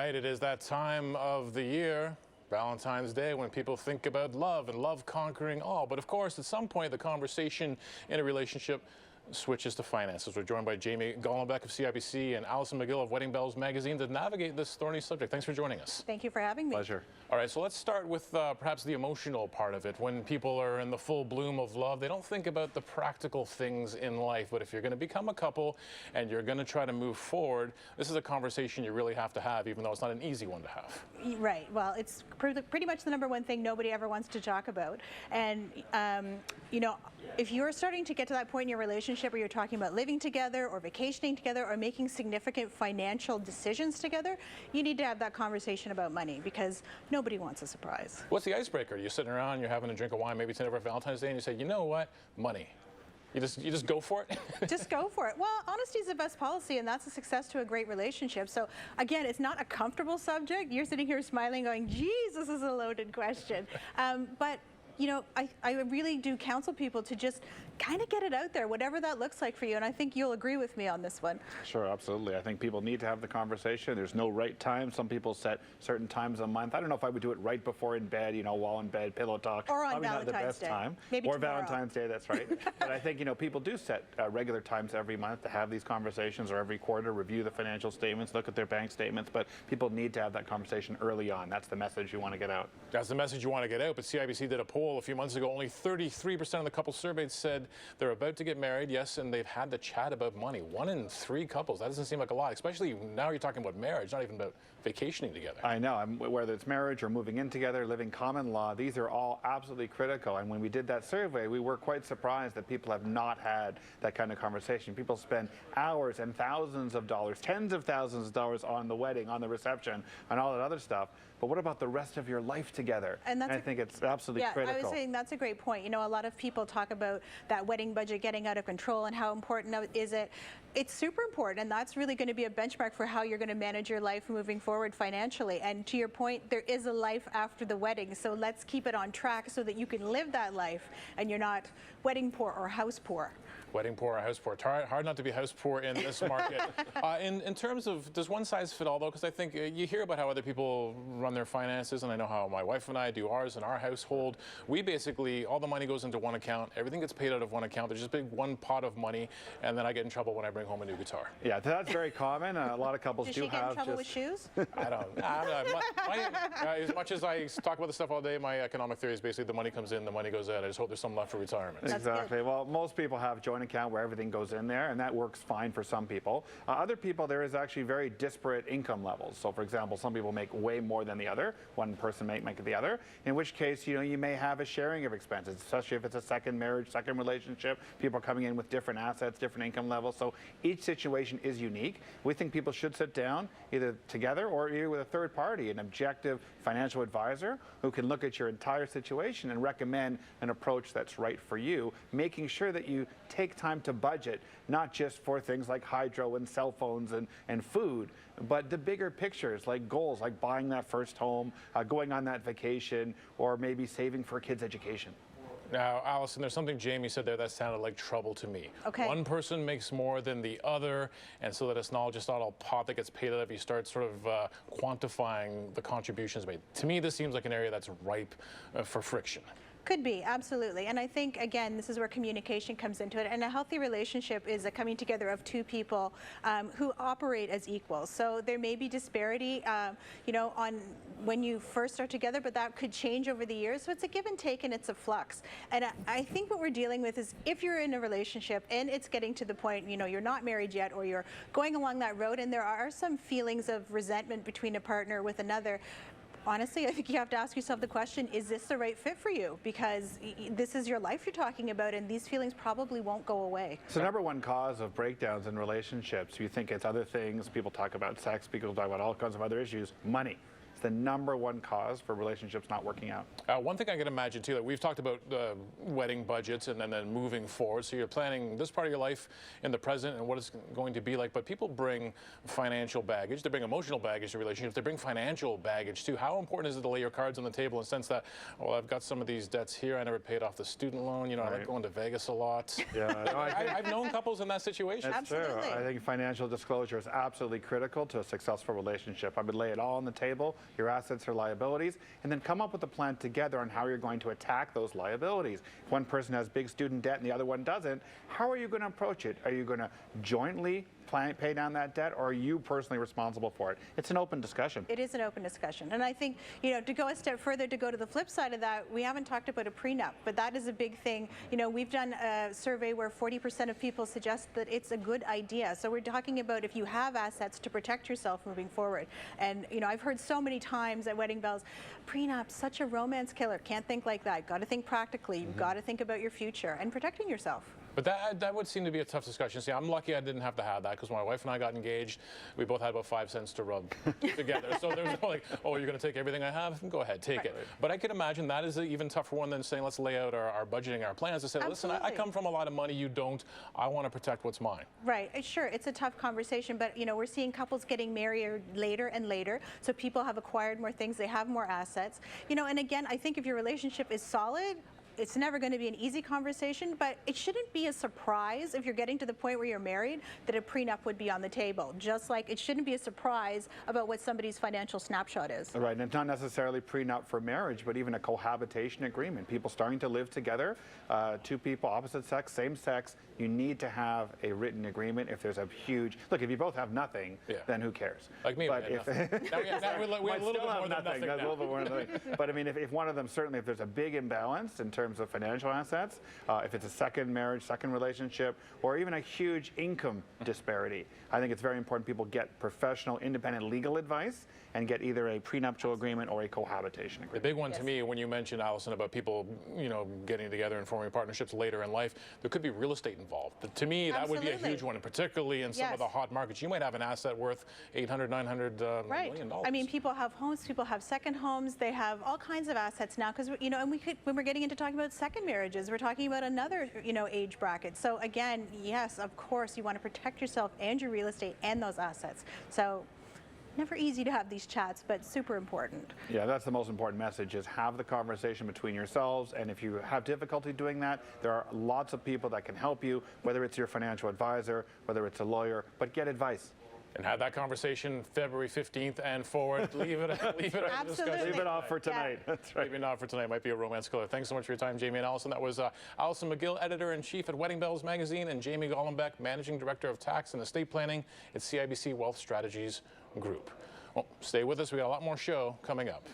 right, it is that time of the year, Valentine's Day, when people think about love and love conquering all. But of course, at some point, the conversation in a relationship switches to finances. We're joined by Jamie Gollenbeck of CIBC and Allison McGill of Wedding Bells magazine to navigate this thorny subject. Thanks for joining us. Thank you for having me. Pleasure. All right, so let's start with perhaps the emotional part of it. When people are in the full bloom of love, they don't think about the practical things in life. But if you're going to become a couple and you're going to try to move forward, this is a conversation you really have to have, even though it's not an easy one to have. Right. Well, it's pretty much the number one thing nobody ever wants to talk about. And, you know, if you're starting to get to that point in your relationship where you're talking about living together or vacationing together or making significant financial decisions together, you need to have that conversation about money, because nobody wants a surprise. What's the icebreaker? You're sitting around, you're having a drink of wine, maybe it's over Valentine's Day, and you say, you know what, money. You just go for it? Just go for it. Well, honesty is the best policy, and that's a success to a great relationship. So again, it's not a comfortable subject. You're sitting here smiling going, geez, this is a loaded question. But you know, I really do counsel people to just kind of get it out there, whatever that looks like for you. And I think you'll agree with me on this one. Sure, absolutely. I think people need to have the conversation. There's no right time. Some people set certain times a month. I don't know if I would do it right before in bed, you know, while in bed, pillow talk. Or on Probably Valentine's not the best Day. time. Maybe or tomorrow. Valentine's Day, that's right. But I think, you know, people do set regular times every month to have these conversations, or every quarter, review the financial statements, look at their bank statements. But people need to have that conversation early on. That's the message you want to get out. That's the message you want to get out. But CIBC did a poll a few months ago. Only 33% of the couples surveyed said they're about to get married, yes, and they've had the chat about money. 1 in 3 couples. That doesn't seem like a lot, especially now you're talking about marriage, not even about vacationing together. I know. Whether it's marriage or moving in together, living common law, these are all absolutely critical. And when we did that survey, we were quite surprised that people have not had that kind of conversation. People spend hours and thousands of dollars, tens of thousands of dollars on the wedding, on the reception, and all that other stuff. But what about the rest of your life together? And I think it's absolutely critical. I was saying that's a great point. You know, a lot of people talk about that wedding budget getting out of control and how important is it. It's super important, and that's really going to be a benchmark for how you're going to manage your life moving forward financially. And to your point, there is a life after the wedding, so let's keep it on track so that you can live that life and you're not wedding poor or house poor. Wedding poor or house poor. Hard not to be house poor in this market. In terms of, does one size fit all, though? Because I think you hear about how other people run their finances, and I know how my wife and I do ours in our household. We basically, all the money goes into one account. Everything gets paid out of one account. There's just big one pot of money, and then I get in trouble when I bring home a new guitar. Yeah, that's very common. A lot of couples do have. Does she get in trouble with shoes? I don't. As much as I talk about this stuff all day, my economic theory is basically the money comes in, the money goes out. I just hope there's some left for retirement. Exactly. Well, most people have joint account where everything goes in there, and that works fine for some people. Other people, there is actually very disparate income levels. So, for example, some people make way more than the other. One person may make the other. In which case, you know, you may have a sharing of expenses, especially if it's a second marriage, second relationship. People are coming in with different assets, different income levels. So each situation is unique. We think people should sit down either together or either with a third party, an objective financial advisor who can look at your entire situation and recommend an approach that's right for you, making sure that you take time to budget, not just for things like hydro and cell phones and food, but the bigger pictures, like goals, like buying that first home, going on that vacation, or maybe saving for a kid's education. Now, Allison, there's something Jamie said there that sounded like trouble to me. Okay. One person makes more than the other, and so that it's not just not all pot that gets paid out if you start sort of quantifying the contributions made. To me, this seems like an area that's ripe for friction. Could be, absolutely. And I think, again, this is where communication comes into it. And a healthy relationship is a coming together of two people who operate as equals. So there may be disparity, you know, on when you first start together, but that could change over the years. So it's a give and take, and it's a flux. And I think what we're dealing with is if you're in a relationship and it's getting to the point, you know, you're not married yet, or you're going along that road, and there are some feelings of resentment between a partner with another, honestly, I think you have to ask yourself the question, is this the right fit for you? Because this is your life you're talking about, and these feelings probably won't go away. So number one cause of breakdowns in relationships, you think it's other things, people talk about sex, people talk about all kinds of other issues, money. It's the #1 cause for relationships not working out. One thing I can imagine too, that we've talked about wedding budgets and then moving forward. So you're planning this part of your life in the present and what it's going to be like. But people bring financial baggage. They bring emotional baggage to relationships. They bring financial baggage too. How important is it to lay your cards on the table in the sense that, well, I've got some of these debts here. I never paid off the student loan. You know, I like going to Vegas a lot. Yeah, no, I've known couples in that situation. That's Absolutely. true. I think financial disclosure is absolutely critical to a successful relationship. I would lay it all on the table, your assets or liabilities, and then come up with a plan together on how you're going to attack those liabilities. If one person has big student debt and the other one doesn't, how are you going to approach it? Are you going to jointly pay down that debt, or are you personally responsible for it? It's an open discussion. It is an open discussion. And I think, you know, to go a step further, to go to the flip side of that, we haven't talked about a prenup, but that is a big thing. You know, we've done a survey where 40% of people suggest that it's a good idea. So we're talking about if you have assets to protect yourself moving forward. And, you know, I've heard so many times at wedding bells, prenup, such a romance killer. Can't think like that. Got to think practically. You've got to think about your future and protecting yourself. But that would seem to be a tough discussion. See, I'm lucky I didn't have to have that because when my wife and I got engaged, we both had about 5 cents to rub together. So there was no like, oh, you're going to take everything I have? Go ahead, take it. But I could imagine that is an even tougher one than saying, let's lay out our budgeting, our plans to say, listen, I come from a lot of money, you don't. I want to protect what's mine. Right. Sure, it's a tough conversation, but, you know, we're seeing couples getting married later and later. So people have acquired more things, they have more assets. You know, and again, I think if your relationship is solid, it's never going to be an easy conversation, but it shouldn't be a surprise if you're getting to the point where you're married that a prenup would be on the table. Just like it shouldn't be a surprise about what somebody's financial snapshot is. Right, and it's not necessarily prenup for marriage, but even a cohabitation agreement. People starting to live together, two people, opposite sex, same sex, you need to have a written agreement if there's a huge, look, if you both have nothing, then who cares? Like me, but we had nothing. Now we have a little bit more than nothing now. A little bit more than nothing. But I mean, if one of them, certainly if there's a big imbalance in terms of financial assets, if it's a second marriage, second relationship, or even a huge income disparity, I think it's very important people get professional, independent legal advice and get either a prenuptial agreement or a cohabitation agreement. The big one to me, when you mentioned, Allison, about people, you know, getting together and forming partnerships later in life, there could be real estate involved. But to me, that would be a huge one, and particularly in some of the hot markets. You might have an asset worth $800, $900 million. I mean, people have homes, people have second homes, they have all kinds of assets now, because, you know, and when we're getting into talking about second marriages, we're talking about another, you know, age bracket. So again, yes, of course, you want to protect yourself and your real estate and those assets. So never easy to have these chats, but super important. Yeah, that's the most important message, is have the conversation between yourselves. And if you have difficulty doing that, there are lots of people that can help you, whether it's your financial advisor, whether it's a lawyer, but get advice. And have that conversation February 15th and forward. Leave it at the discussion. Leave it off for tonight. That's right. Maybe not for tonight. Might be a romance killer. Thanks so much for your time, Jamie and Allison. That was Allison McGill, editor-in-chief at Wedding Bells Magazine, and Jamie Gollenbeck, managing director of tax and estate planning at CIBC Wealth Strategies Group. Well, stay with us. We got a lot more show coming up.